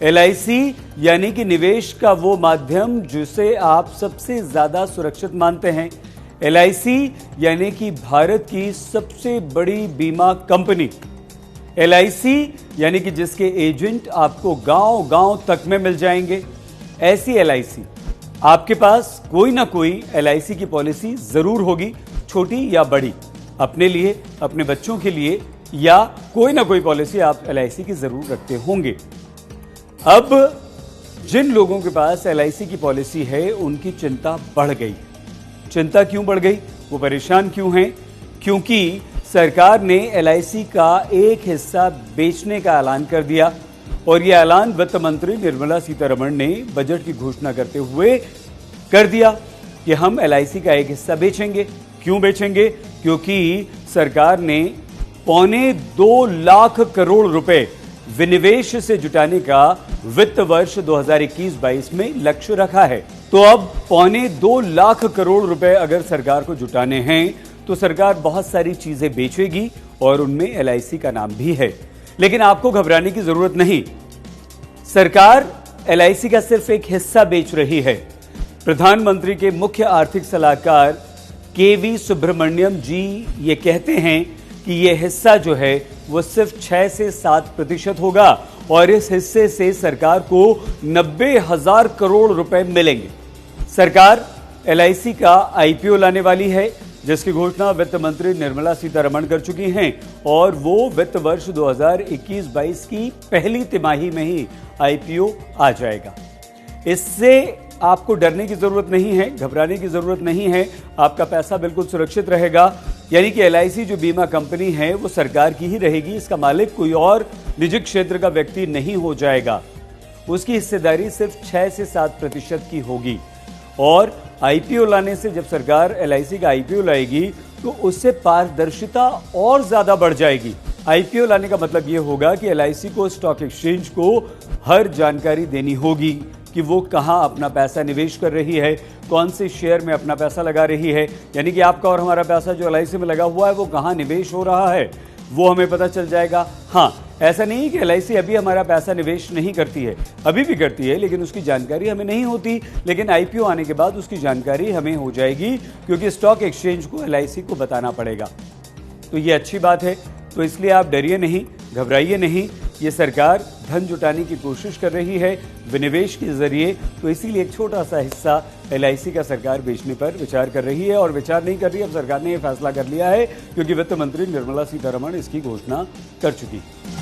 LIC यानी कि निवेश का वो माध्यम जिसे आप सबसे ज्यादा सुरक्षित मानते हैं। एलआईसी यानी कि भारत की सबसे बड़ी बीमा कंपनी। एलआईसी यानी कि जिसके एजेंट आपको गांव गांव तक में मिल जाएंगे। ऐसी एलआईसी आपके पास कोई ना कोई एलआईसी की पॉलिसी जरूर होगी, छोटी या बड़ी, अपने लिए, अपने बच्चों के लिए, या कोई ना कोई पॉलिसी आप एलआईसी की जरूर रखते होंगे। अब जिन लोगों के पास एलआईसी की पॉलिसी है उनकी चिंता बढ़ गई। चिंता क्यों बढ़ गई, वो परेशान क्यों हैं? क्योंकि सरकार ने एलआईसी का एक हिस्सा बेचने का ऐलान कर दिया और यह ऐलान वित्त मंत्री निर्मला सीतारमण ने बजट की घोषणा करते हुए कर दिया कि हम एलआईसी का एक हिस्सा बेचेंगे। क्यों बेचेंगे? क्योंकि सरकार ने 2.25 लाख करोड़ रुपए विनिवेश से जुटाने का वित्त वर्ष 2021-22 में लक्ष्य रखा है। तो अब 2.25 लाख करोड़ रुपए अगर सरकार को जुटाने हैं तो सरकार बहुत सारी चीजें बेचेगी और उनमें एलआईसी का नाम भी है। लेकिन आपको घबराने की जरूरत नहीं, सरकार एलआईसी का सिर्फ एक हिस्सा बेच रही है। प्रधानमंत्री के मुख्य आर्थिक सलाहकार केवी सुब्रमण्यम जी ये कहते हैं कि यह हिस्सा जो है वो सिर्फ 6 से 7% होगा और इस हिस्से से सरकार को 90,000 करोड़ रुपए मिलेंगे। सरकार एलआईसी का आईपीओ लाने वाली है, जिसकी घोषणा वित्त मंत्री निर्मला सीतारमण कर चुकी हैं और वो वित्त वर्ष 2021-22 की पहली तिमाही में ही आईपीओ आ जाएगा। इससे आपको डरने की जरूरत नहीं है, घबराने की जरूरत नहीं है, आपका पैसा बिल्कुल सुरक्षित रहेगा। यानी कि एलआईसी जो बीमा कंपनी है वो सरकार की ही रहेगी, इसका मालिक कोई और निजी क्षेत्र का व्यक्ति नहीं हो जाएगा। उसकी हिस्सेदारी सिर्फ 6 से 7% की होगी और आईपीओ लाने से, जब सरकार एलआईसी का आईपीओ लाएगी तो उससे पारदर्शिता और ज्यादा बढ़ जाएगी। आईपीओ लाने का मतलब यह होगा कि एलआईसी को स्टॉक एक्सचेंज को हर जानकारी देनी होगी कि वो कहां अपना पैसा निवेश कर रही है, कौन से शेयर में अपना पैसा लगा रही है। यानी कि आपका और हमारा पैसा जो एलआईसी में लगा हुआ है वो कहां निवेश हो रहा है वो हमें पता चल जाएगा। हाँ, ऐसा नहीं कि एलआईसी अभी हमारा पैसा निवेश नहीं करती है, अभी भी करती है, लेकिन उसकी जानकारी हमें नहीं होती। लेकिन आईपीओ आने के बाद उसकी जानकारी हमें हो जाएगी, क्योंकि स्टॉक एक्सचेंज को एलआईसी को बताना पड़ेगा। तो ये अच्छी बात है। तो इसलिए आप डरिए नहीं, घबराइए नहीं। ये सरकार धन जुटाने की कोशिश कर रही है विनिवेश के जरिए, तो इसीलिए एक छोटा सा हिस्सा एलआईसी का सरकार बेचने पर विचार कर रही है। और विचार नहीं कर रही, अब सरकार ने यह फैसला कर लिया है क्योंकि वित्त मंत्री निर्मला सीतारमण इसकी घोषणा कर चुकी है।